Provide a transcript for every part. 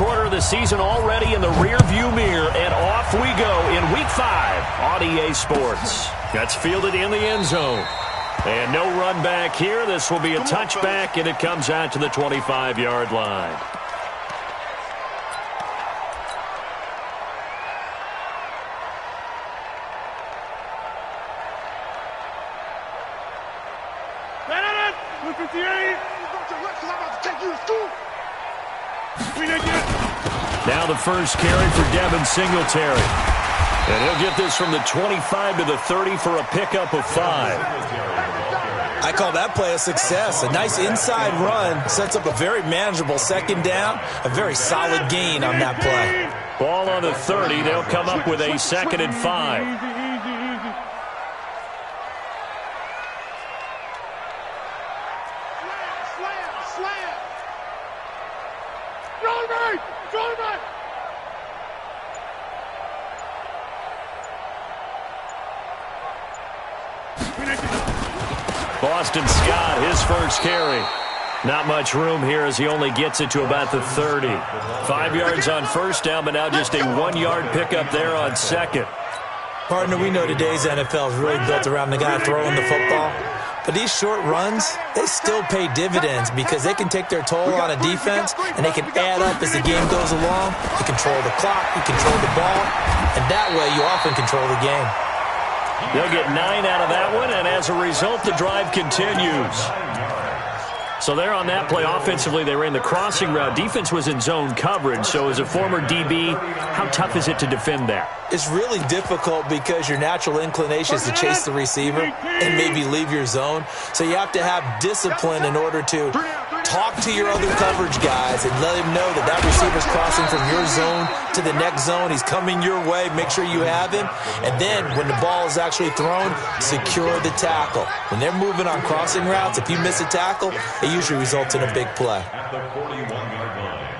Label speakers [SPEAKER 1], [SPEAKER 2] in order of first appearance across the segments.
[SPEAKER 1] quarter of the season already in the rearview mirror, and off we go in Week 5 on EA Sports. That's fielded in the end zone. And no run back here. This will be a touchback, and it comes out to the 25-yard line. Now the first carry for Devin Singletary. And he'll get this from the 25 to the 30 for a pickup of 5.
[SPEAKER 2] I call that play a success. A nice inside run sets up a very manageable second down, a very solid gain on that play.
[SPEAKER 1] Ball on the 30. They'll come up with a 2nd and 5. Boston Scott, his first carry. Not much room here as he only gets it to about the 30. 5 yards on first down, but now just a 1-yard pickup there on second.
[SPEAKER 2] Partner, we know today's NFL is really built around the guy throwing the football. But these short runs, they still pay dividends because they can take their toll on a defense and they can add up as the game goes along. You control the clock, you control the ball, and that way you often control the game.
[SPEAKER 1] They'll get 9 out of that one, and as a result, the drive continues. So there on that play, offensively, they ran the crossing route. Defense was in zone coverage, so as a former DB, how tough is it to defend that?
[SPEAKER 2] It's really difficult because your natural inclination is to chase the receiver and maybe leave your zone. So you have to have discipline in order to talk to your other coverage guys and let him know that that receiver's crossing from your zone to the next zone. He's coming your way. Make sure you have him. And then when the ball is actually thrown, secure the tackle. When they're moving on crossing routes, if you miss a tackle, it usually results in a big play.
[SPEAKER 3] At the 41-yard line.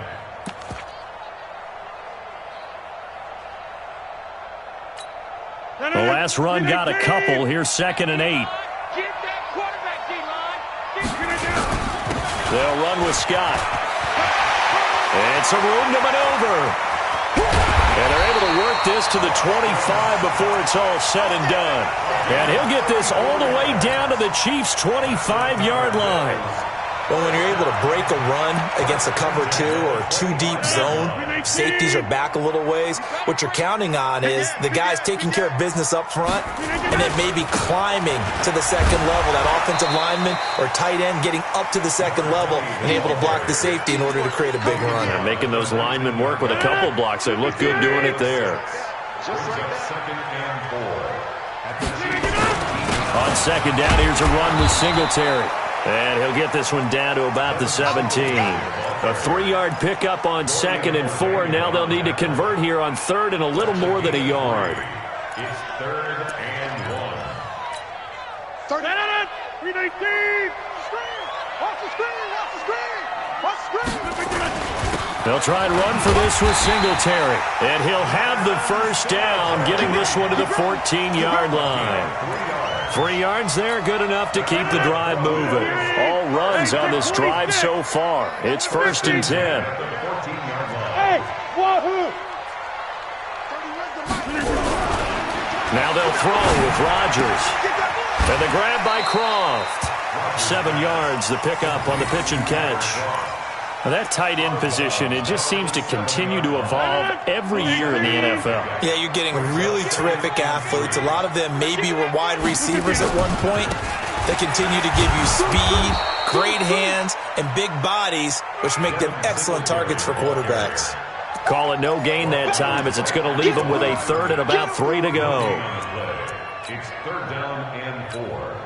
[SPEAKER 1] The last run got a couple. Here's 2nd and 8. They'll run with Scott. And some room to maneuver. And they're able to work this to the 25 before it's all said and done. And he'll get this all the way down to the Chiefs' 25-yard line.
[SPEAKER 2] Well, when you're able to break a run against a cover 2 or a 2-deep zone, safeties are back a little ways. What you're counting on is the guys taking care of business up front and then maybe climbing to the second level, that offensive lineman or tight end getting up to the second level and able to block the safety in order to create a big run.
[SPEAKER 1] And making those linemen work with a couple blocks. They look good doing it there. On second down, here's a run with Singletary. And he'll get this one down to about the 17. A 3-yard pickup on 2nd and 4. Now they'll need to convert here on 3rd and a little more than a yard.
[SPEAKER 3] It's 3rd and 1.
[SPEAKER 4] Third and 3-19. Watch the screen. Watch the screen. Watch the screen.
[SPEAKER 1] They'll try and run for this with Singletary. And he'll have the first down, getting this one to the 14-yard line. 3 yards there, good enough to keep the drive moving. All runs on this drive so far. It's 1st and 10.
[SPEAKER 4] Hey, wahoo!
[SPEAKER 1] Now they'll throw with Rodgers. And the grab by Croft. 7 yards, the pickup on the pitch and catch. Now that tight end position, it just seems to continue to evolve every year in the NFL.
[SPEAKER 2] Yeah, you're getting really terrific athletes. A lot of them maybe were wide receivers at one point. They continue to give you speed, great hands, and big bodies, which make them excellent targets for quarterbacks.
[SPEAKER 1] Call it no gain that time as it's going to leave them with a 3rd and about 3 to go.
[SPEAKER 3] It's 3rd down and 4.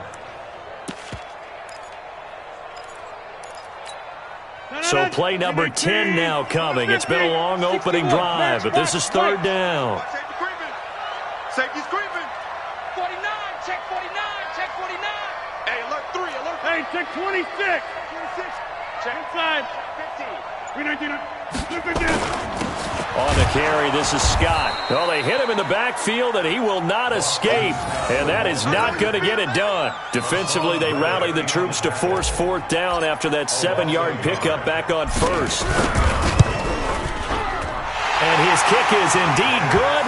[SPEAKER 1] So play number 10 now coming. It's been a long opening drive, but this is 3rd down.
[SPEAKER 4] Safety's creeping.
[SPEAKER 5] 49, check 49, check 49.
[SPEAKER 4] Hey, alert 3, alert 3.
[SPEAKER 6] Hey, check 26.
[SPEAKER 4] 26.
[SPEAKER 6] Check inside.
[SPEAKER 4] 15.
[SPEAKER 6] 319.
[SPEAKER 1] On the carry, this is Scott. Oh, they hit him in the backfield, and he will not escape. And that is not going to get it done. Defensively, they rally the troops to force 4th down after that 7-yard pickup back on 1st. His kick is indeed good.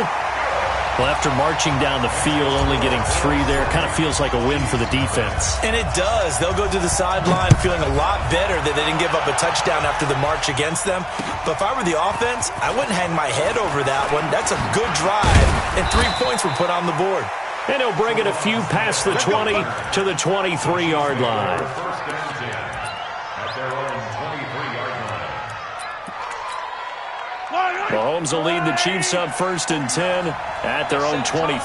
[SPEAKER 1] Well, after marching down the field, only getting 3 there, kind of feels like a win for the defense.
[SPEAKER 2] And it does. They'll go to the sideline feeling a lot better that they didn't give up a touchdown after the march against them. But if I were the offense, I wouldn't hang my head over that one. That's a good drive, and 3 points were put on the board.
[SPEAKER 1] And he'll bring it a few past the 20 to the 23-yard line.
[SPEAKER 3] First and 10 at their own 23-yard line.
[SPEAKER 1] Mahomes will lead the Chiefs up 1st and 10 at their own 23.
[SPEAKER 5] Check 24,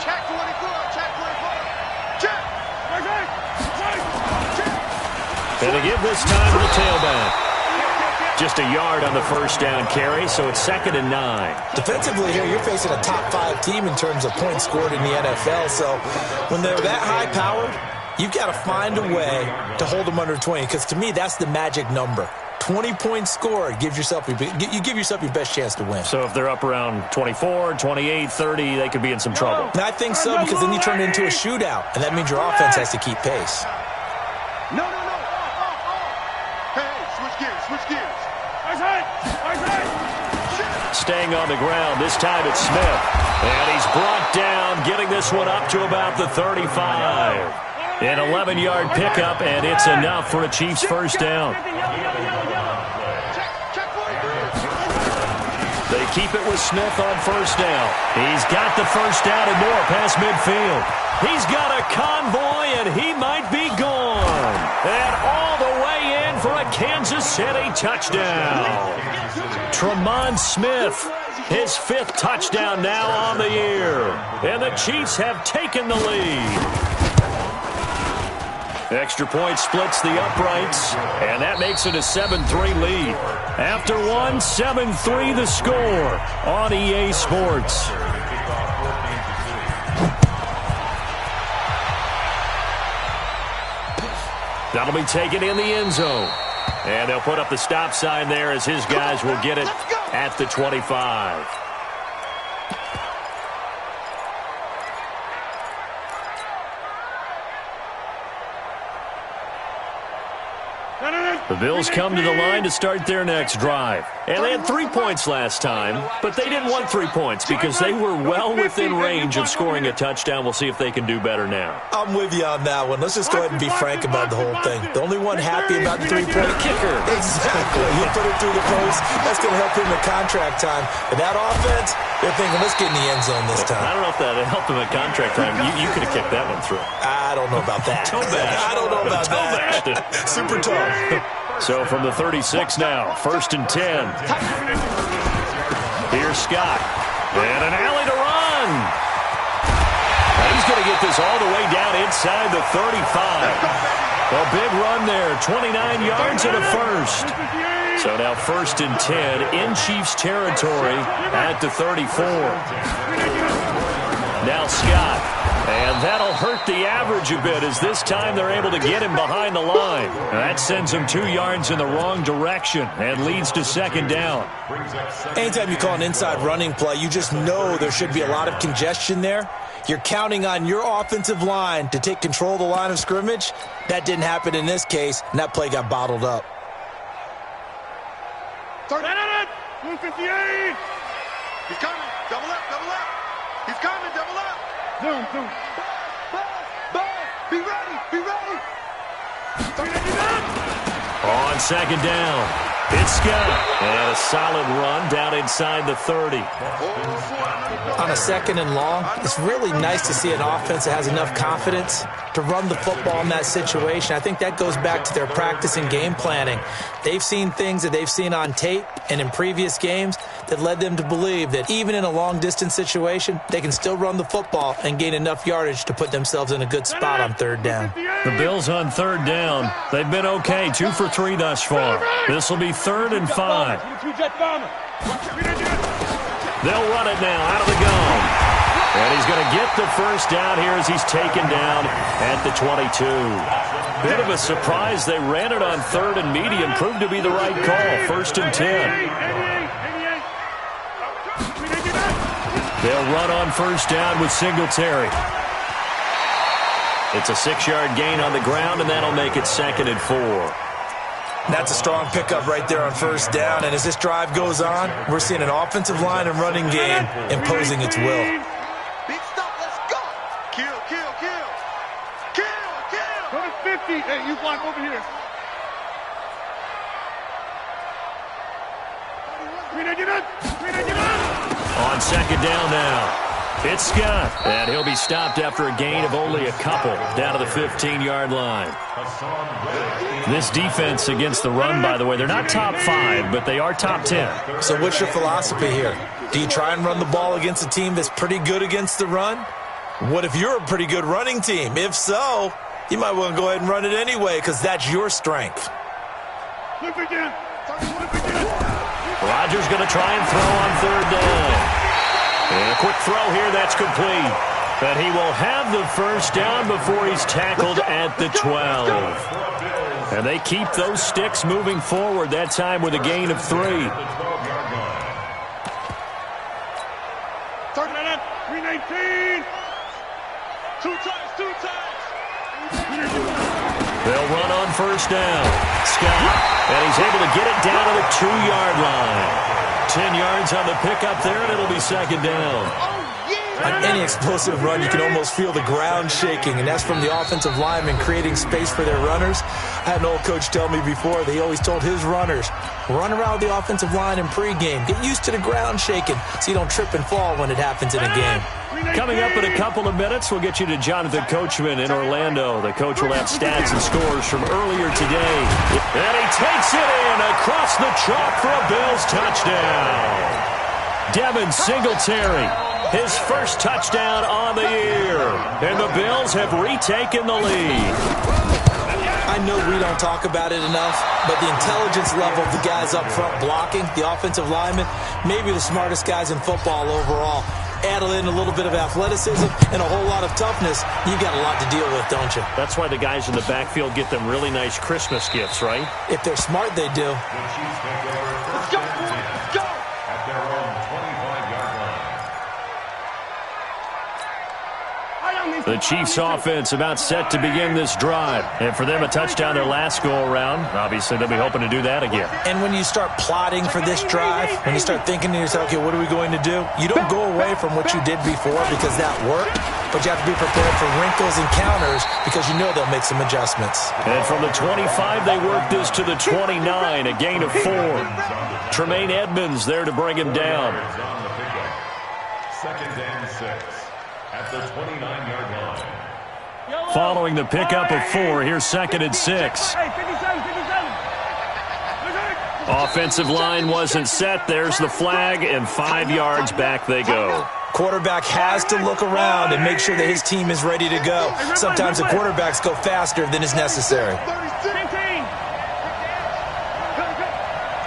[SPEAKER 5] check 24. Check.
[SPEAKER 1] And to give this time to the tailback. Just a yard on the first down carry, so it's 2nd and 9.
[SPEAKER 2] Defensively here, you're facing a top 5 team in terms of points scored in the NFL. So when they're that high-powered, you've got to find a way to hold them under 20, because to me, that's the magic number. 20 points scored gives yourself you give yourself your best chance to win.
[SPEAKER 1] So if they're up around 24, 28, 30, they could be in some trouble.
[SPEAKER 2] And I think so, because then you turn it into a shootout, and that means your offense has to keep pace.
[SPEAKER 4] No. Hey, switch gears.
[SPEAKER 1] Staying on the ground, this time it's Smith. And he's brought down, getting this one up to about the 35. An 11-yard pickup, and it's enough for a Chiefs first down. They keep it with Smith on first down. He's got the first down and more past midfield. He's got a convoy, and he might be gone. And all the way in for a Kansas City touchdown. Tremont Smith, his 5th touchdown now on the year. And the Chiefs have taken the lead. Extra point splits the uprights, and that makes it a 7-3 lead. After one, 7-3 the score on EA Sports. That'll be taken in the end zone. And they'll put up the stop sign there as his guys will get it at the 25. The Bills come to the line to start their next drive. And they had 3 points last time, but they didn't want 3 points because they were well within range of scoring a touchdown. We'll see if they can do better now.
[SPEAKER 2] I'm with you on that one. Let's just go ahead and be frank about the whole thing. The only one happy about the 3-point
[SPEAKER 1] kicker.
[SPEAKER 2] Exactly. You put it through the post. That's going to help him in contract time. But that offense, they're thinking, let's get in the end zone this time.
[SPEAKER 1] I don't know if that helped him at contract time. You could have kicked that one through.
[SPEAKER 2] I don't know about that. I don't know about that. Super tough.
[SPEAKER 1] So from the 36 now, 1st and 10. Here's Scott. And an alley to run. He's going to get this all the way down inside the 35. A big run there, 29 yards and a first. So now 1st and 10 in Chiefs territory at the 34. Now Scott. And that'll hurt the average a bit as this time they're able to get him behind the line. That sends him 2 yards in the wrong direction and leads to 2nd down.
[SPEAKER 2] Anytime you call an inside running play, you just know there should be a lot of congestion there. You're counting on your offensive line to take control of the line of scrimmage. That didn't happen in this case, and that play got bottled up.
[SPEAKER 4] 258. He's coming. Double up. He's coming. Double up. Zoom. Be ready.
[SPEAKER 1] On 2nd down, it's Scott. And a solid run down inside the 30.
[SPEAKER 2] On a 2nd and long, it's really nice to see an offense that has enough confidence to run the football in that situation. I think that goes back to their practice and game planning. They've seen things that they've seen on tape and in previous games that led them to believe that even in a long-distance situation, they can still run the football and gain enough yardage to put themselves in a good spot on 3rd down.
[SPEAKER 1] The Bills on 3rd down. They've been okay, 2 for 3 thus far. This will be 3rd and 5. They'll run it now out of the gun. And he's going to get the first down here as he's taken down at the 22. Bit of a surprise. They ran it on 3rd and medium. Proved to be the right call. 1st and 10. They'll run on 1st down with Singletary. It's a 6-yard gain on the ground, and that'll make it 2nd and 4.
[SPEAKER 2] That's a strong pickup right there on first down. And as this drive goes on, we're seeing an offensive line and running game imposing its will.
[SPEAKER 4] Big stop, let's go. Kill, kill, kill. Kill, kill.
[SPEAKER 6] Go to 50. Hey, you block over here. 399.
[SPEAKER 1] On second down now. It's Scott, and he'll be stopped after a gain of only a couple down to the 15-yard line. This defense against the run, by the way, they're not top 5, but they are top 10.
[SPEAKER 2] So what's your philosophy here? Do you try and run the ball against a team that's pretty good against the run? What if you're a pretty good running team? If so, you might want to go ahead and run it anyway because that's your strength.
[SPEAKER 6] Flip again. Flip again.
[SPEAKER 1] Rodgers going to try and throw on third down. And a quick throw here, that's complete. But he will have the first down before he's tackled at the 12. And they keep those sticks moving forward, that time with a gain of 3.
[SPEAKER 6] 319. Two times.
[SPEAKER 1] They'll run on first down. Scott, and he's able to get it down to the 2-yard line. 10 yards on the pickup there, and it'll be second down.
[SPEAKER 2] On any explosive run, you can almost feel the ground shaking, and that's from the offensive linemen creating space for their runners. I had an old coach tell me before, they always told his runners, run around the offensive line in pregame. Get used to the ground shaking so you don't trip and fall when it happens in a game.
[SPEAKER 1] Coming up in a couple of minutes, we'll get you to Jonathan Coachman in Orlando. The coach will have stats and scores from earlier today. And he takes it in across the chalk for a Bills touchdown. Devin Singletary, his first touchdown on the year. And the Bills have retaken the lead.
[SPEAKER 2] I know we don't talk about it enough, but the intelligence level of the guys up front blocking, the offensive linemen, maybe the smartest guys in football overall. Add in a little bit of athleticism and a whole lot of toughness, you've got a lot to deal with, don't you?
[SPEAKER 1] That's why the guys in the backfield get them really nice Christmas gifts, right?
[SPEAKER 2] If they're smart, they do.
[SPEAKER 4] Let's go, let's go.
[SPEAKER 3] At their own 25-yard line.
[SPEAKER 1] The Chiefs offense about set to begin this drive. And for them, a touchdown their last go-around. Obviously, they'll be hoping to do that again.
[SPEAKER 2] And when you start plotting for this drive, when you start thinking to yourself, okay, what are we going to do? You don't go away from what you did before because that worked, but you have to be prepared for wrinkles and counters because you know they'll make some adjustments.
[SPEAKER 1] And from the 25, they work this to the 29, a gain of 4. Tremaine Edmonds there to bring him down.
[SPEAKER 3] Second and 6 at the 29-yard line.
[SPEAKER 1] Following the pickup of 4, here's second and 6.
[SPEAKER 6] Hey, 57.
[SPEAKER 1] Offensive line wasn't set. There's the flag, and 5 yards back they go.
[SPEAKER 2] Quarterback has to look around and make sure that his team is ready to go. Sometimes the quarterbacks go faster than is necessary.
[SPEAKER 6] 15.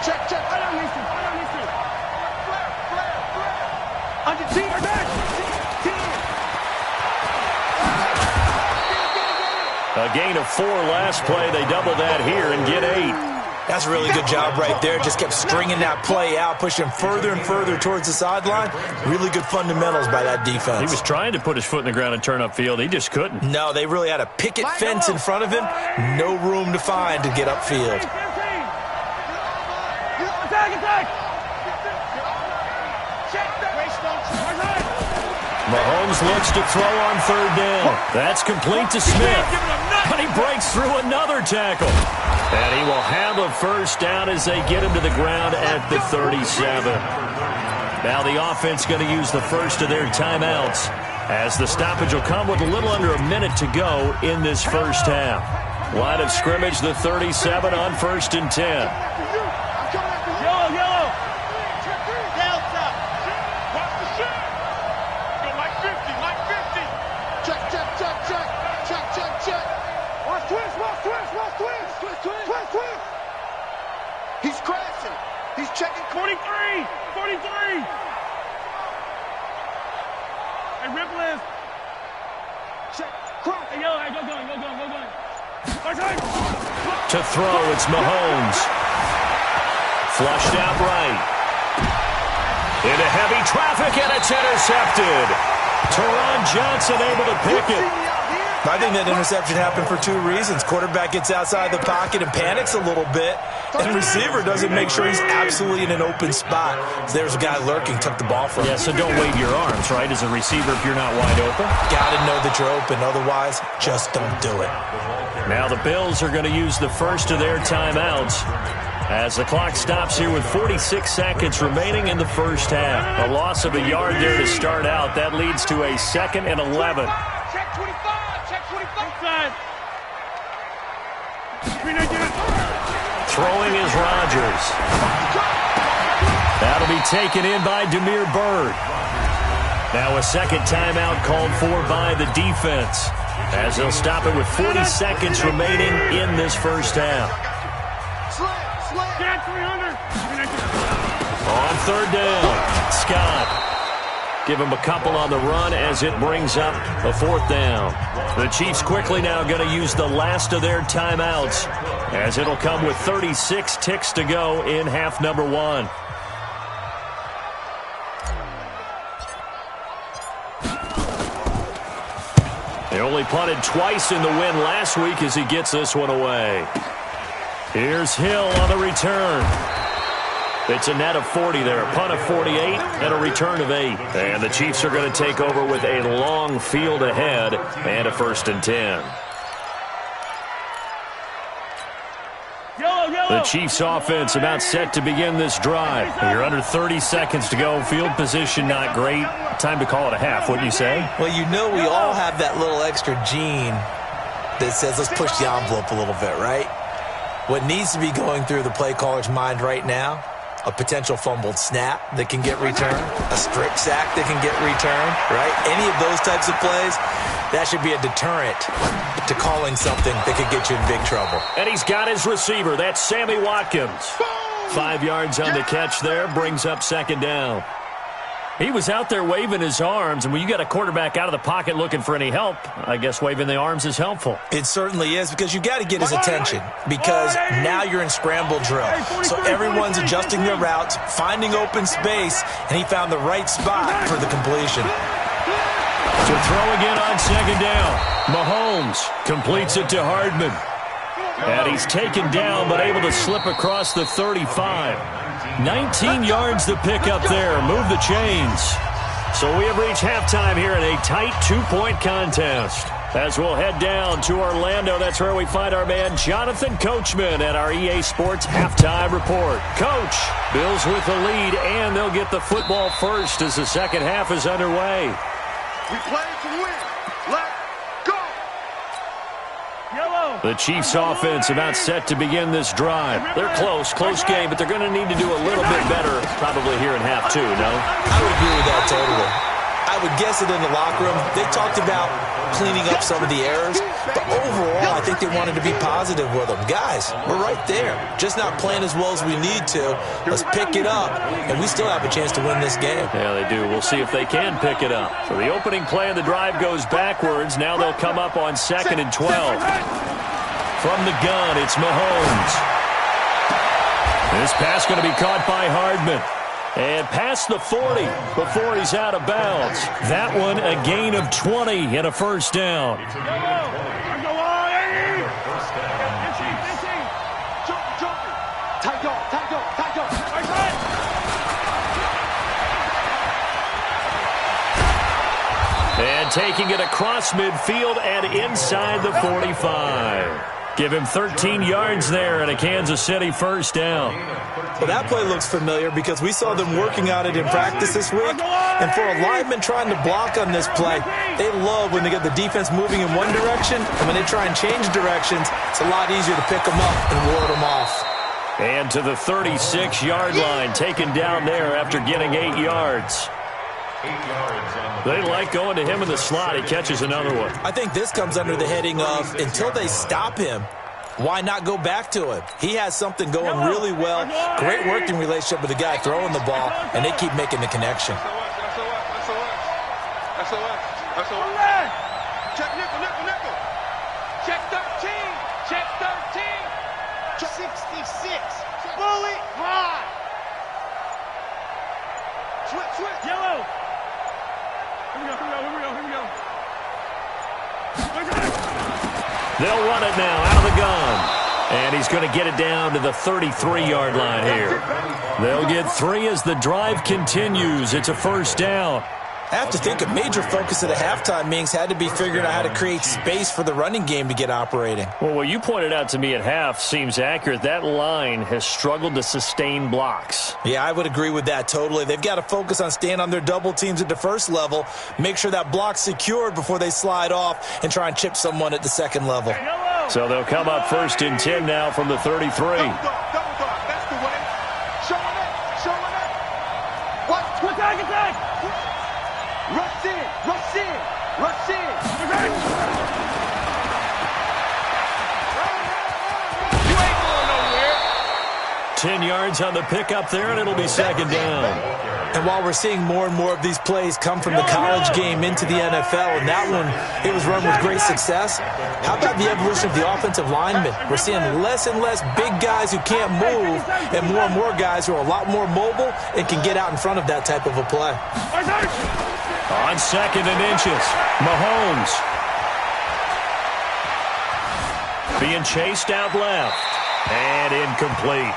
[SPEAKER 4] Check, check.
[SPEAKER 1] A gain of 4 last play. They double that here and get 8.
[SPEAKER 2] That's a really good job right there. Just kept stringing that play out, pushing further and further towards the sideline. Really good fundamentals by that defense.
[SPEAKER 1] He was trying to put his foot in the ground and turn upfield. He just couldn't.
[SPEAKER 2] No, they really had a picket fence in front of him. No room to find to get upfield.
[SPEAKER 6] Attack.
[SPEAKER 1] Mahomes looks to throw on third down. That's complete to Smith. But he breaks through another tackle. And he will have a first down as they get him to the ground at the 37. Now the offense going to use the first of their timeouts as the stoppage will come with a little under a minute to go in this first half. Line of scrimmage, the 37 on first and 10.
[SPEAKER 6] Yellow.
[SPEAKER 4] Twist. He's crashing. He's checking.
[SPEAKER 6] 43. Hey, Ripple is.
[SPEAKER 4] Check. Cross.
[SPEAKER 6] Hey, yellow. Hey, go going.
[SPEAKER 1] To throw, it's Mahomes. Flushed out right. Into heavy traffic, and it's intercepted. Teron Johnson able to pick it.
[SPEAKER 2] I think that interception happened for two reasons. Quarterback gets outside the pocket and panics a little bit, and receiver doesn't make sure he's absolutely in an open spot. So there's a guy lurking, took the ball from him.
[SPEAKER 1] Yeah, so don't wave your arms, right, as a receiver if you're not wide open.
[SPEAKER 2] Got to know that you're open. Otherwise, just don't do it.
[SPEAKER 1] Now the Bills are going to use the first of their timeouts as the clock stops here with 46 seconds remaining in the first half. A loss of a yard there to start out. That leads to a 2nd and 11.
[SPEAKER 5] Check 25. Check 25.
[SPEAKER 6] Inside.
[SPEAKER 1] Throwing is Rodgers. That'll be taken in by Damiere Byrd. Now a second timeout called for by the defense, as they'll stop it with 40 seconds remaining in this first half.
[SPEAKER 6] Get 300.
[SPEAKER 1] On third down, Scott. Give him a couple on the run as it brings up a 4th down. The Chiefs quickly now going to use the last of their timeouts, as it'll come with 36 ticks to go in half number 1. They only punted twice in the win last week as he gets this one away. Here's Hill on the return. It's a net of 40 there, a punt of 48 and a return of 8. And the Chiefs are going to take over with a long field ahead and a 1st and 10. The Chiefs offense about set to begin this drive. You're under 30 seconds to go. Field position not great. Time to call it a half, wouldn't you say?
[SPEAKER 2] Well, you know we all have that little extra gene that says let's push the envelope a little bit, right? What needs to be going through the play caller's mind right now, a potential fumbled snap that can get returned, a strip sack that can get returned, right? Any of those types of plays, that should be a deterrent to calling something that could get you in big trouble.
[SPEAKER 1] And he's got his receiver. That's Sammy Watkins. 5 yards on the catch there, brings up 2nd down. He was out there waving his arms, and when you got a quarterback out of the pocket looking for any help, I guess waving the arms is helpful.
[SPEAKER 2] It certainly is, because you got to get his attention, because now you're in scramble drill. So everyone's adjusting their routes, finding open space, and he found the right spot for the completion.
[SPEAKER 1] So throw again on 2nd down. Mahomes completes it to Hardman. And he's taken down, but able to slip across the 35. 19 yards to pick up there. Move the chains. So we have reached halftime here in a tight 2-point contest. As we'll head down to Orlando, that's where we find our man Jonathan Coachman at our EA Sports Halftime Report. Coach, Bills with the lead, and they'll get the football first as the second half is underway.
[SPEAKER 4] We play to win. Let's go.
[SPEAKER 6] Yellow.
[SPEAKER 1] The Chiefs offense about set to begin this drive. They're close game, but they're going to need to do a little bit better probably here in half 2, no?
[SPEAKER 2] I would agree with that totally. I would guess it in the locker room. They talked about cleaning up some of the errors, but overall, I think they wanted to be positive with them. Guys, we're right there. Just not playing as well as we need to. Let's pick it up, and we still have a chance to win this game.
[SPEAKER 1] Yeah, they do. We'll see if they can pick it up. So the opening play of the drive goes backwards. Now they'll come up on 2nd and 12. From the gun, it's Mahomes. This pass going to be caught by Hardman. And past the 40 before he's out of bounds. That one a gain of 20 and a 1st down. And taking it across midfield and inside the 45. Give him 13 yards there and a Kansas City 1st down.
[SPEAKER 2] Well, that play looks familiar because we saw them working on it in practice this week. And for a lineman trying to block on this play, they love when they get the defense moving in one direction. And when they try and change directions, it's a lot easier to pick them up and ward them off.
[SPEAKER 1] And to the 36-yard line, taken down there after getting 8 yards. They like going to him in the slot. He catches another one.
[SPEAKER 2] I think this comes under the heading of until they stop him, why not go back to him? He has something going really well. Great working relationship with the guy throwing the ball, and they keep making the connection.
[SPEAKER 4] Check nickel, nickel, nickel.
[SPEAKER 5] Check 13. Check 13.
[SPEAKER 4] 66. Bullet high. Switch.
[SPEAKER 6] Yellow. Here we go.
[SPEAKER 1] They'll run it now out of the gun. And he's going to get it down to the 33-yard line here. They'll get 3 as the drive continues. It's a first down.
[SPEAKER 2] I have to think a major focus at a halftime means had to be figuring out how to create space for the running game to get operating.
[SPEAKER 1] Well, what you pointed out to me at half seems accurate. That line has struggled to sustain blocks.
[SPEAKER 2] Yeah, I would agree with that totally. They've got to focus on staying on their double teams at the first level, make sure that block's secured before they slide off and try and chip someone at the second level.
[SPEAKER 1] So they'll come up 1st and 10 now from the 33.
[SPEAKER 4] That's the way. Showing up. Watch.
[SPEAKER 6] Attack.
[SPEAKER 4] Rush in.
[SPEAKER 5] You ain't going nowhere.
[SPEAKER 1] 10 yards on the pickup there, and it'll be 2nd down.
[SPEAKER 2] And while we're seeing more and more of these plays come from the college game into the NFL, and that one, it was run with great success, how about the evolution of the offensive linemen? We're seeing less and less big guys who can't move and more guys who are a lot more mobile and can get out in front of that type of a play.
[SPEAKER 1] On 2nd and inches, Mahomes. Being chased out left. And incomplete.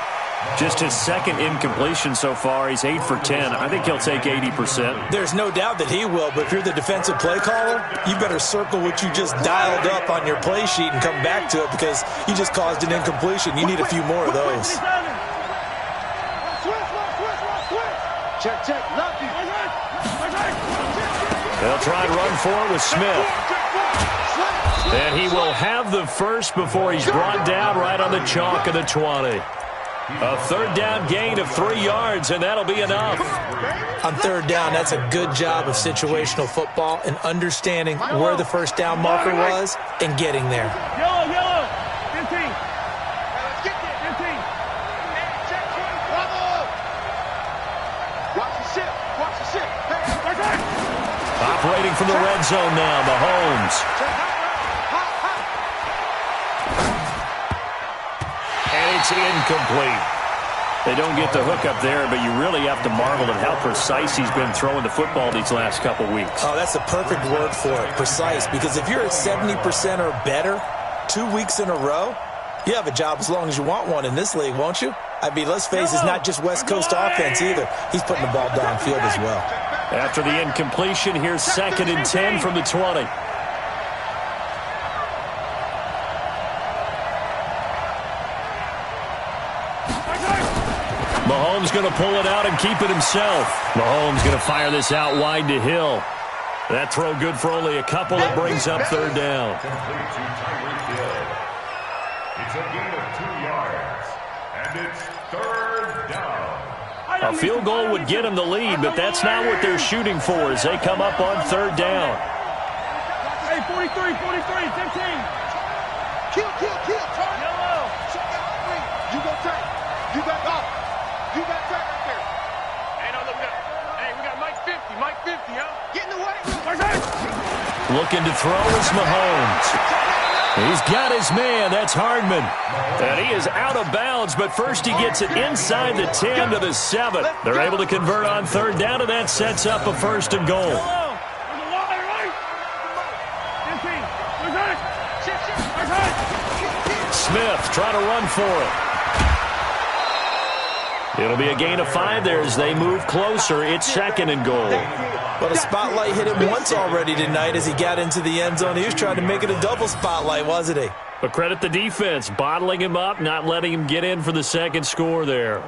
[SPEAKER 1] Just his 2nd incompletion so far. He's 8 for 10. I think he'll take 80%.
[SPEAKER 2] There's no doubt that he will, but if you're the defensive play caller, you better circle what you just dialed up on your play sheet and come back to it because you just caused an incompletion. You need a few more of those.
[SPEAKER 4] Check. Love you.
[SPEAKER 1] They'll try and run for it with Smith. And he will have the first before he's brought down right on the chalk of the 20. A 3rd down gain of 3 yards, and that'll be enough.
[SPEAKER 2] On 3rd down, that's a good job of situational football and understanding where the first down marker was and getting there.
[SPEAKER 6] Yellow. 15.
[SPEAKER 4] Let's get there.
[SPEAKER 6] 15.
[SPEAKER 4] Check. Bravo. Watch the ship.
[SPEAKER 1] Operating from the red zone now, Mahomes. And it's incomplete. They don't get the hook up there, but you really have to marvel at how precise he's been throwing the football these last couple weeks.
[SPEAKER 2] Oh, that's the perfect word for it, precise, because if you're at 70% or better 2 weeks in a row, you have a job as long as you want one in this league, won't you? I mean, let's face it, it's not just West Coast offense either. He's putting the ball downfield as well.
[SPEAKER 1] After the incompletion, here's 2nd and 10 from the 20. Mahomes going to pull it out and keep it himself. Mahomes going to fire this out wide to Hill. That throw good for only a couple. It brings up 3rd down.
[SPEAKER 3] It's a gain of 2 yards, and it's 3rd down.
[SPEAKER 1] A field goal would get them the lead, but that's not what they're shooting for as they come up on 3rd down.
[SPEAKER 6] Hey, 43, 15.
[SPEAKER 4] Kill.
[SPEAKER 6] Yellow.
[SPEAKER 4] You go turn. You got off. You got turn right there.
[SPEAKER 5] Hey, no, look up. Hey, we got Mike 50, huh?
[SPEAKER 4] Get in the way.
[SPEAKER 1] Looking to throw is Mahomes. He's got his man. That's Hardman. And he is out of bounds, but first he gets it inside the 10 to the 7. They're able to convert on 3rd down, and that sets up a 1st and goal.
[SPEAKER 6] There's a line, right? 15.
[SPEAKER 1] Smith trying to run for it. It'll be a gain of 5 there as they move closer. It's 2nd and goal.
[SPEAKER 2] Well, the spotlight hit him once already tonight as he got into the end zone. He was trying to make it a double spotlight, wasn't he?
[SPEAKER 1] But credit the defense, bottling him up, not letting him get in for the 2nd score there.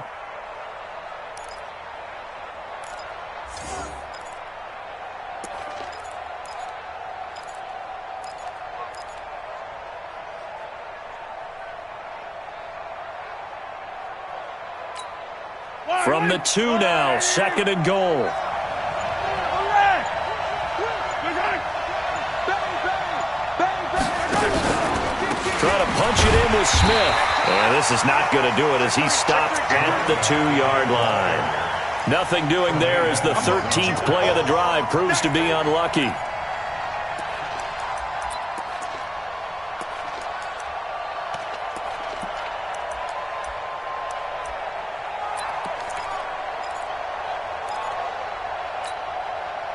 [SPEAKER 1] From the 2 now, 2nd and goal. Trying to punch it in with Smith. And this is not going to do it as he stopped at the 2-yard line. Nothing doing there as the 13th play of the drive proves to be unlucky.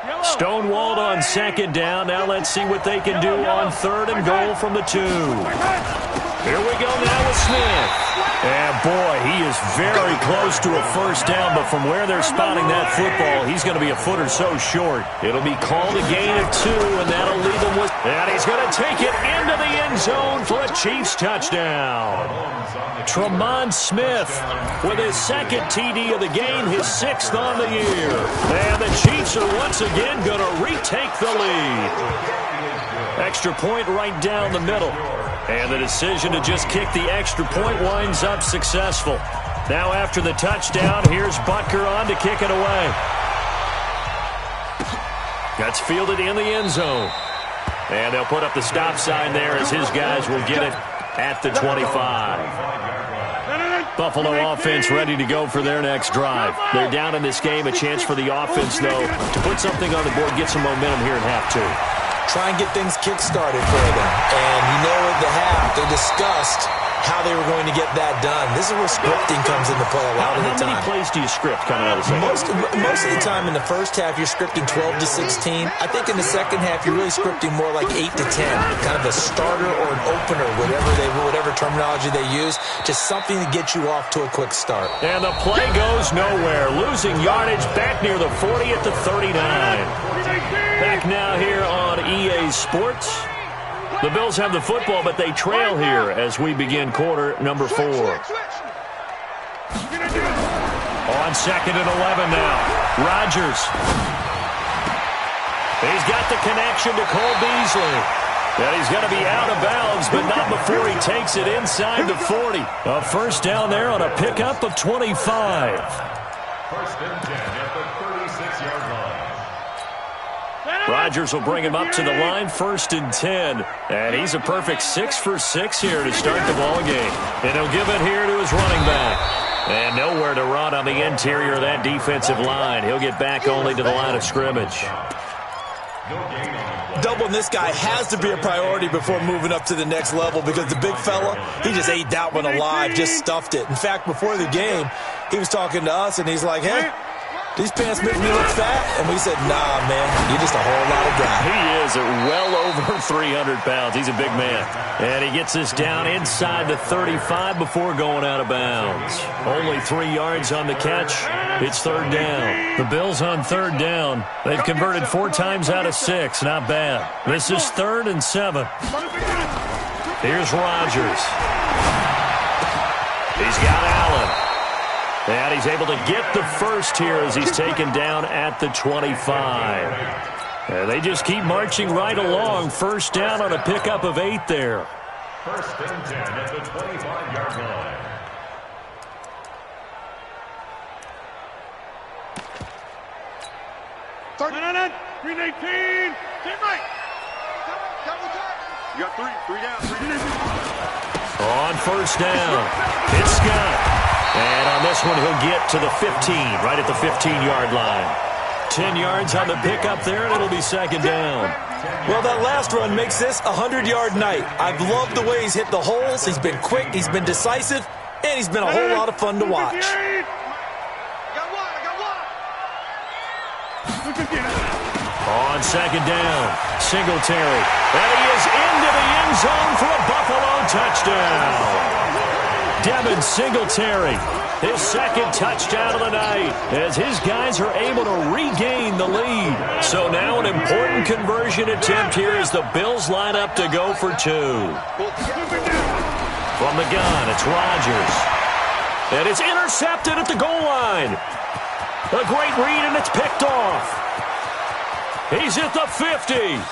[SPEAKER 1] Stonewalled on second down. Now let's see what they can do on third and goal from the 2. Here we go now with Smith. And, boy, he is very close to a first down, but from where they're spotting that football, he's going to be a foot or so short. It'll be called a gain of 2, and that'll leave him with... And he's going to take it into the end zone for a Chiefs touchdown. Tremont Smith with his second TD of the game, his 6th on the year. And the Chiefs are once again going to retake the lead. Extra point right down the middle. And the decision to just kick the extra point winds up successful. Now after the touchdown, here's Butker on to kick it away. That's fielded in the end zone. And they'll put up the stop sign there as his guys will get it at the 25. Buffalo offense ready to go for their next drive. They're down in this game. A chance for the offense, though, to put something on the board, get some momentum here in half 2.
[SPEAKER 2] Try and get things kick-started for them. And you know at the half, they discussed how they were going to get that done. This is where scripting comes into play a lot of the time.
[SPEAKER 1] How many plays do you script coming out of the second?
[SPEAKER 2] Most of the time in the first half, you're scripting 12 to 16. I think in the second half, you're really scripting more like 8 to 10. Kind of a starter or an opener, whatever terminology they use. Just something to get you off to a quick start.
[SPEAKER 1] And the play goes nowhere. Losing yardage back near the 40 at the 39. Back now here on EA Sports. The Bills have the football, but they trail here as we begin quarter number 4. On second and 11 now. Rodgers. He's got the connection to Cole Beasley. And he's going to be out of bounds, but not before he takes it inside the 40. A first down there on a pickup of 25.
[SPEAKER 3] First and 10 at the 36-yard line.
[SPEAKER 1] Rodgers will bring him up to the line, first and 10. And he's a perfect 6 for 6 here to start the ball game. And he'll give it here to his running back. And nowhere to run on the interior of that defensive line. He'll get back only to the line of scrimmage.
[SPEAKER 2] Doubling this guy has to be a priority before moving up to the next level because the big fella, he just ate that one alive, just stuffed it. In fact, before the game, he was talking to us, and he's like, hey, these pants make me look fat? And we said, nah, man, you're just a whole lot of guy.
[SPEAKER 1] He is well over 300 pounds. He's a big man. And he gets this down inside the 35 before going out of bounds. Only 3 yards on the catch. It's third down. The Bills on third down. They've converted 4 times out of 6. Not bad. This is 3rd and 7. Here's Rodgers. He's got Allen. And he's able to get the first here as he's taken down at the 25. And they just keep marching right along. First down on a pickup of 8 there.
[SPEAKER 3] First and 10 at the 25-yard line.
[SPEAKER 6] Third and 318. Team right.
[SPEAKER 4] You got 3 down.
[SPEAKER 1] On first down, it's Scott. And on this one, he'll get to the 15, right at the 15-yard line. 10 yards on the pickup there, and it'll be second down.
[SPEAKER 2] Well, that last run makes this a 100-yard night. I've loved the way he's hit the holes. He's been quick, he's been decisive, and he's been a whole lot of fun to watch.
[SPEAKER 4] I got one.
[SPEAKER 1] On second down, Singletary. And he is into the end zone for a Buffalo touchdown. Devin Singletary, his second touchdown of the night, as his guys are able to regain the lead. So now an important conversion attempt here as the Bills line up to go for 2. From the gun, it's Rodgers. And it's intercepted at the goal line. A great read, and it's picked off. He's at the 50.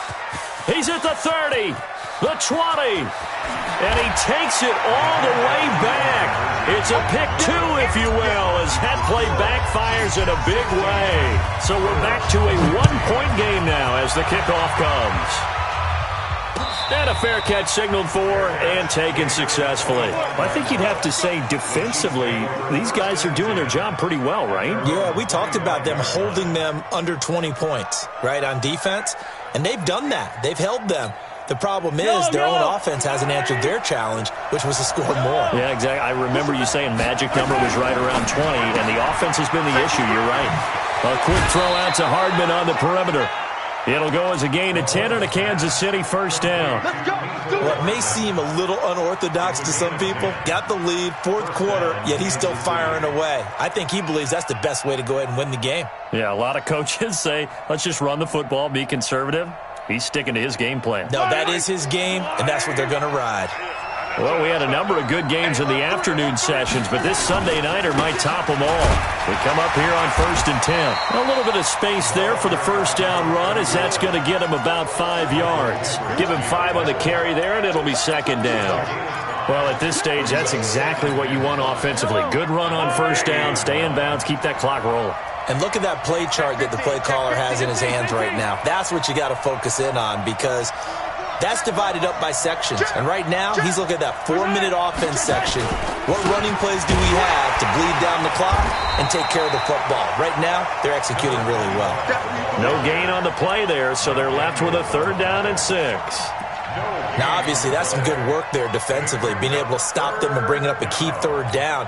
[SPEAKER 1] He's at the 30. The 20. And he takes it all the way back. It's a pick 2, if you will, as that play backfires in a big way. So we're back to a 1-point game now as the kickoff comes. And a fair catch signaled for and taken successfully. I think you'd have to say defensively, these guys are doing their job pretty well, right?
[SPEAKER 2] Yeah, we talked about them holding them under 20 points, right, on defense. And they've done that. They've held them. The problem is their own offense hasn't answered their challenge, which was to score more.
[SPEAKER 1] Yeah, exactly. I remember you saying magic number was right around 20, and the offense has been the issue. You're right. A quick throw out to Hardman on the perimeter. It'll go as a gain of 10 and a Kansas City first down.
[SPEAKER 2] What may seem a little unorthodox to some people, got the lead, fourth quarter, yet he's still firing away. I think he believes that's the best way to go ahead and win the game.
[SPEAKER 1] Yeah, a lot of coaches say, let's just run the football, be conservative. He's sticking to his game plan.
[SPEAKER 2] No, that is his game, and that's what they're going to ride.
[SPEAKER 1] Well, we had a number of good games in the afternoon sessions, but this Sunday nighter might top them all. We come up here on 1st and 10. A little bit of space there for the first down run, as that's going to get him about 5 yards. Give him 5 on the carry there, and it'll be second down. Well, at this stage, that's exactly what you want offensively. Good run on first down, stay in bounds, keep that clock rolling.
[SPEAKER 2] And look at that play chart that the play caller has in his hands right now. That's what you got to focus in on, because that's divided up by sections. And right now, he's looking at that 4-minute offense section. What running plays do we have to bleed down the clock and take care of the football? Right now, they're executing really well.
[SPEAKER 1] No gain on the play there, so they're left with a 3rd down and 6.
[SPEAKER 2] Now, obviously, that's some good work there defensively, being able to stop them and bringing up a key 3rd down.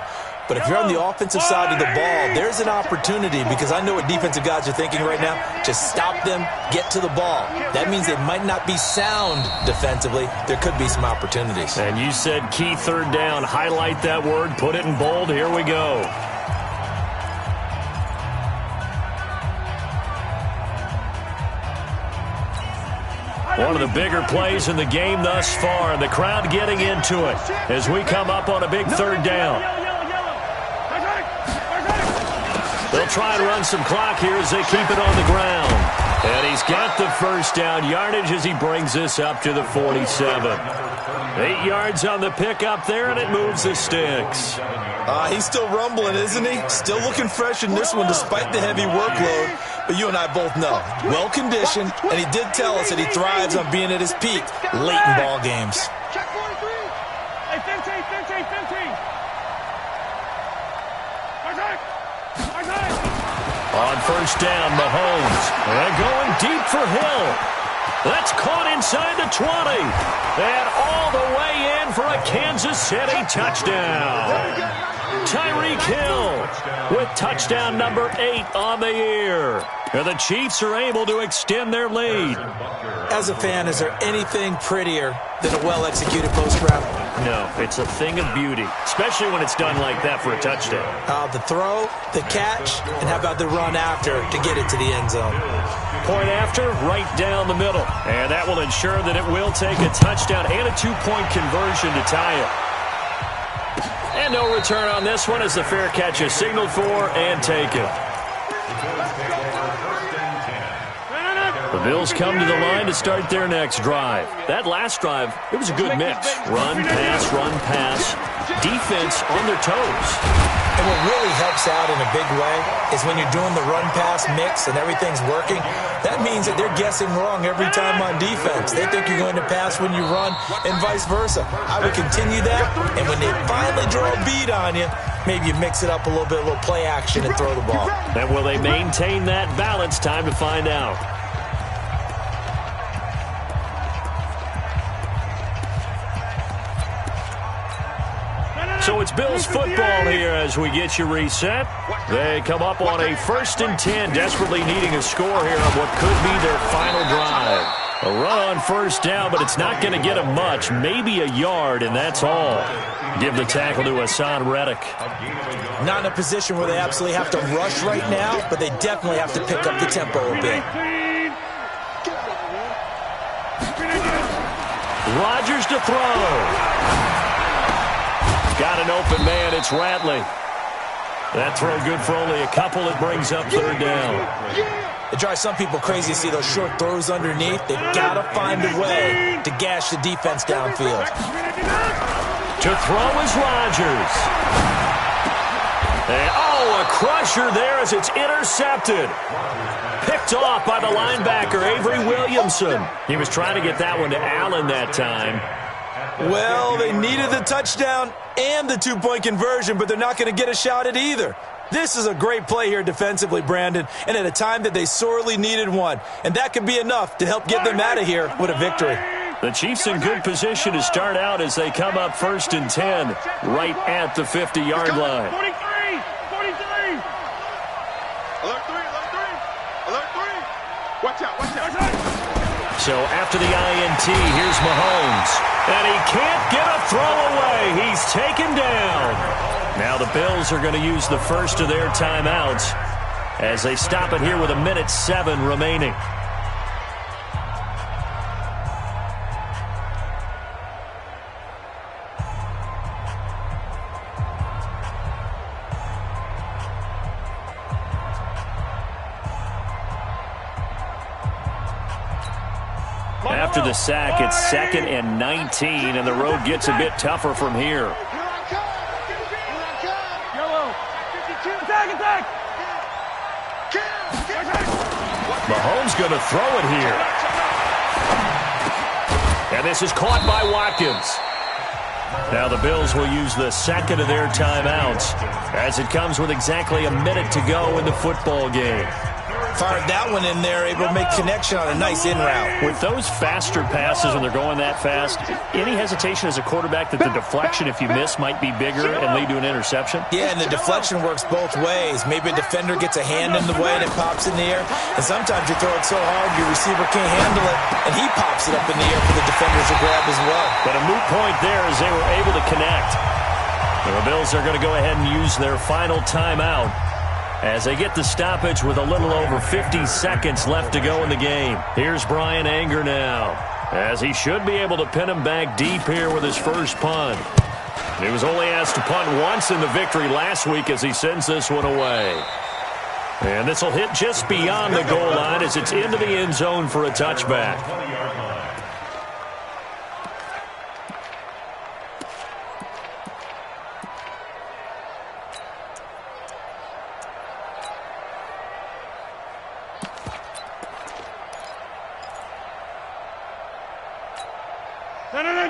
[SPEAKER 2] But if you're on the offensive side of the ball, there's an opportunity, because I know what defensive guys are thinking right now. Just stop them, get to the ball. That means they might not be sound defensively. There could be some opportunities.
[SPEAKER 1] And you said key 3rd down. Highlight that word, put it in bold. Here we go. One of the bigger plays in the game thus far, and the crowd getting into it as we come up on a big 3rd down. They'll try and run some clock here as they keep it on the ground. And he's got the first down yardage as he brings this up to the 47. 8 yards on the pickup there, and it moves the sticks.
[SPEAKER 2] He's still rumbling, isn't he? Still looking fresh in this one despite the heavy workload. But you and I both know, well-conditioned, and he did tell us that he thrives on being at his peak late in ball games.
[SPEAKER 6] Check 43. Hey, 15.
[SPEAKER 1] On first down, Mahomes. And going deep for Hill. That's caught inside the 20. And all the way in for a Kansas City touchdown. Tyreek Hill with touchdown number 8 on the year. And the Chiefs are able to extend their lead.
[SPEAKER 2] As a fan, is there anything prettier than a well-executed post route?
[SPEAKER 1] No, it's a thing of beauty, especially when it's done like that for a touchdown.
[SPEAKER 2] The throw, the catch, and how about the run after to get it to the end zone?
[SPEAKER 1] Point after, right down the middle. And that will ensure that it will take a touchdown and a 2-point conversion to tie it. And no return on this one as the fair catch is signaled for and taken. The Bills come to the line to start their next drive. That last drive, it was a good mix. Run, pass. Defense on their toes.
[SPEAKER 2] And what really helps out in a big way is when you're doing the run-pass mix and everything's working, that means that they're guessing wrong every time on defense. They think you're going to pass when you run and vice versa. I would continue that, and when they finally draw a beat on you, maybe you mix it up a little bit, a little play action, and throw the ball.
[SPEAKER 1] And will they maintain that balance? Time to find out. So it's Bills football here as we get you reset. They come up on a 1st and 10, desperately needing a score here on what could be their final drive. A run on first down, but it's not going to get them much, maybe a yard, and that's all. Give the tackle to Hassan Reddick.
[SPEAKER 2] Not in a position where they absolutely have to rush right now, but they definitely have to pick up the tempo a bit.
[SPEAKER 1] Rodgers to throw. Got an open man, it's Ratley. That throw good for only a couple. It brings up 3rd down.
[SPEAKER 2] It drives some people crazy to see those short throws underneath. They've got to find a way to gash the defense downfield.
[SPEAKER 1] To throw is Rodgers. And, a crusher there as it's intercepted. Picked off by the linebacker, Avery Williamson. He was trying to get that one to Allen that time.
[SPEAKER 2] Well, they needed the touchdown and the 2-point conversion, but they're not going to get a shot at either. This is a great play here defensively, Brandon, and at a time that they sorely needed one. And that could be enough to help get them out of here with a victory.
[SPEAKER 1] The Chiefs in good position to start out as they come up 1st and 10 right at the 50-yard line.
[SPEAKER 6] 43! 43!
[SPEAKER 4] Alert 3, alert 3. Alert 3. Watch out, watch out.
[SPEAKER 1] So after the INT, here's Mahomes. And he can't get a throw away. He's taken down. Now the Bills are going to use the first of their timeouts as they stop it here with 1:07 remaining. After the sack, it's 2nd and 19, and the road gets a bit tougher from here.
[SPEAKER 6] Yellow. Attack, attack!
[SPEAKER 1] Mahomes going to throw it here. And this is caught by Watkins. Now the Bills will use the second of their timeouts as it comes with exactly a minute to go in the football game.
[SPEAKER 2] Fired that one in there, able to make connection on a nice in route.
[SPEAKER 1] With those faster passes when they're going that fast, any hesitation as a quarterback that the deflection, if you miss, might be bigger and lead to an interception?
[SPEAKER 2] Yeah, and the deflection works both ways. Maybe a defender gets a hand in the way and it pops in the air. And sometimes you throw it so hard your receiver can't handle it, and he pops it up in the air for the defenders to grab as well.
[SPEAKER 1] But a moot point there as they were able to connect. The Bills are going to go ahead and use their final timeout as they get the stoppage with a little over 50 seconds left to go in the game. Here's Brian Anger now, as he should be able to pin him back deep here with his first punt. He was only asked to punt once in the victory last week as he sends this one away. And this will hit just beyond the goal line as it's into the end zone for a touchback.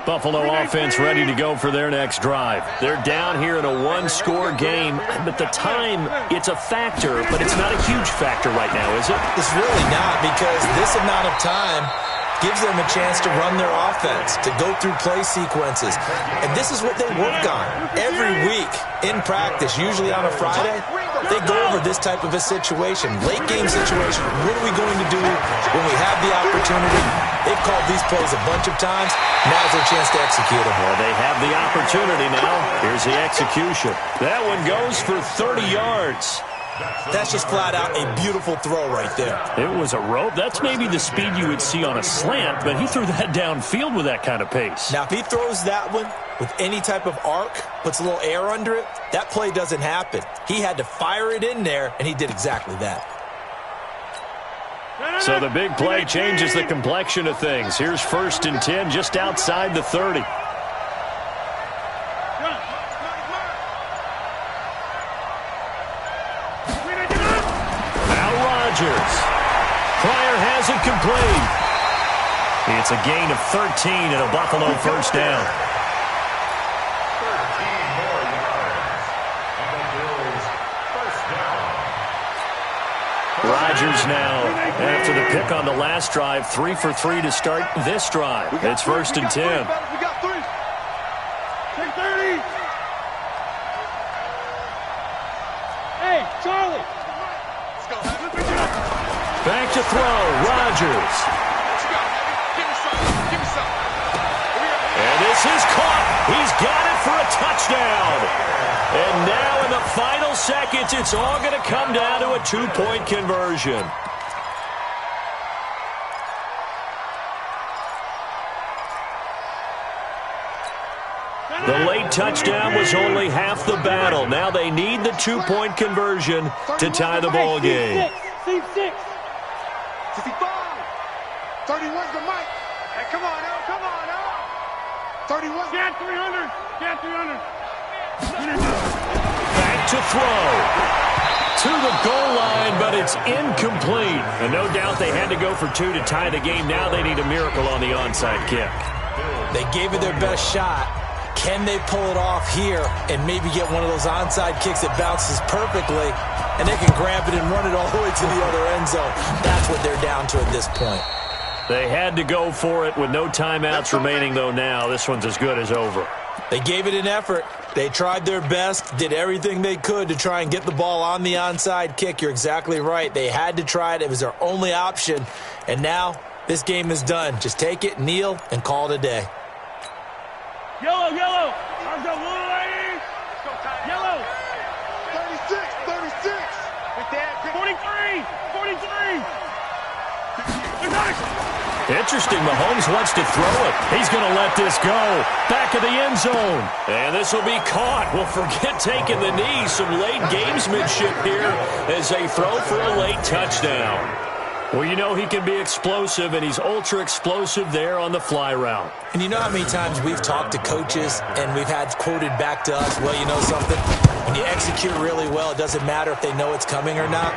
[SPEAKER 1] Buffalo offense ready to go for their next drive. They're down here in a one-score game, but the time, it's a factor, but it's not a huge factor right now, is it?
[SPEAKER 2] It's really not, because this amount of time gives them a chance to run their offense, to go through play sequences. And this is what they work on every week in practice, usually on a Friday. They go over this type of a situation, late game situation. What are we going to do when we have the opportunity? They've called these plays a bunch of times. Now's their chance to execute them.
[SPEAKER 1] Well, they have the opportunity now. Here's the execution. That one goes for 30 yards.
[SPEAKER 2] That's just flat out a beautiful throw right there.
[SPEAKER 1] It was a rope. That's maybe the speed you would see on a slant, but he threw that downfield with that kind of pace.
[SPEAKER 2] Now, if he throws that one with any type of arc, puts a little air under it, that play doesn't happen. He had to fire it in there, and he did exactly that.
[SPEAKER 1] So the big play changes the complexion of things. Here's 1st and 10 just outside the 30. Now Rodgers. Pryor has it complete. It's a gain of 13 and a Buffalo first down.
[SPEAKER 3] 13 more yards. And the Bills first down.
[SPEAKER 1] Rodgers now, after the pick on the last drive, 3 for 3 to start this drive. It's 1st and 10.
[SPEAKER 4] We got 3.
[SPEAKER 6] Take 30! Hey, Charlie!
[SPEAKER 4] Let's go.
[SPEAKER 1] Back to throw, Rodgers.
[SPEAKER 4] What you got, baby? Give me some. Give me some.
[SPEAKER 1] And this is caught. He's got it for a touchdown. And now in the final seconds, it's all going to come down to a 2-point conversion. The late touchdown was only half the battle. Now they need the 2-point conversion to tie the ball game.
[SPEAKER 6] Seat 6!
[SPEAKER 4] 55. 31's the mic. Hey, come on now. Come on now. 31's
[SPEAKER 6] Get 300! Get 300!
[SPEAKER 1] Back to throw. To the goal line, but it's incomplete. And no doubt they had to go for 2 to tie the game. Now they need a miracle on the onside kick.
[SPEAKER 2] They gave it their best shot. Can they pull it off here and maybe get one of those onside kicks that bounces perfectly, and they can grab it and run it all the way to the other end zone? That's what they're down to at this point.
[SPEAKER 1] They had to go for it with no timeouts remaining, though, now. This one's as good as over.
[SPEAKER 2] They gave it an effort. They tried their best, did everything they could to try and get the ball on the onside kick. You're exactly right. They had to try it. It was their only option. And now this game is done. Just take it, kneel, and call it a day.
[SPEAKER 6] Yellow, yellow. Arms up, little lady. Yellow.
[SPEAKER 4] 36, 36. With that,
[SPEAKER 6] 43, 43.
[SPEAKER 1] Interesting, Mahomes wants to throw it. He's going to let this go. Back of the end zone. And this will be caught. Well, forget taking the knee. Some late gamesmanship here as they throw for a late touchdown. Well, you know he can be explosive, and he's ultra-explosive there on the fly route.
[SPEAKER 2] And you know how many times we've talked to coaches and we've had quoted back to us, well, you know something? When you execute really well, it doesn't matter if they know it's coming or not.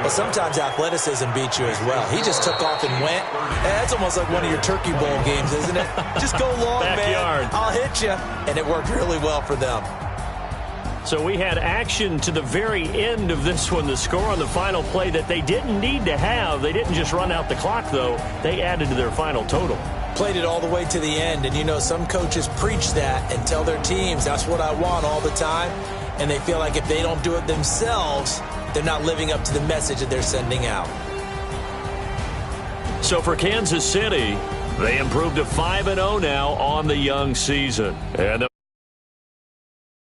[SPEAKER 2] Well, sometimes athleticism beats you as well. He just took off and went. That's almost like one of your Turkey Bowl games, isn't it? Just go long,
[SPEAKER 1] Backyard.
[SPEAKER 2] man. I'll hit you. And it worked really well for them.
[SPEAKER 1] So we had action to the very end of this one, the score on the final play that they didn't need to have. They didn't just run out the clock, though. They added to their final total.
[SPEAKER 2] Played it all the way to the end. And, you know, some coaches preach that and tell their teams, that's what I want all the time. And they feel like if they don't do it themselves, they're not living up to the message that they're sending out.
[SPEAKER 1] So for Kansas City, they improved to 5-0 now on the young season. And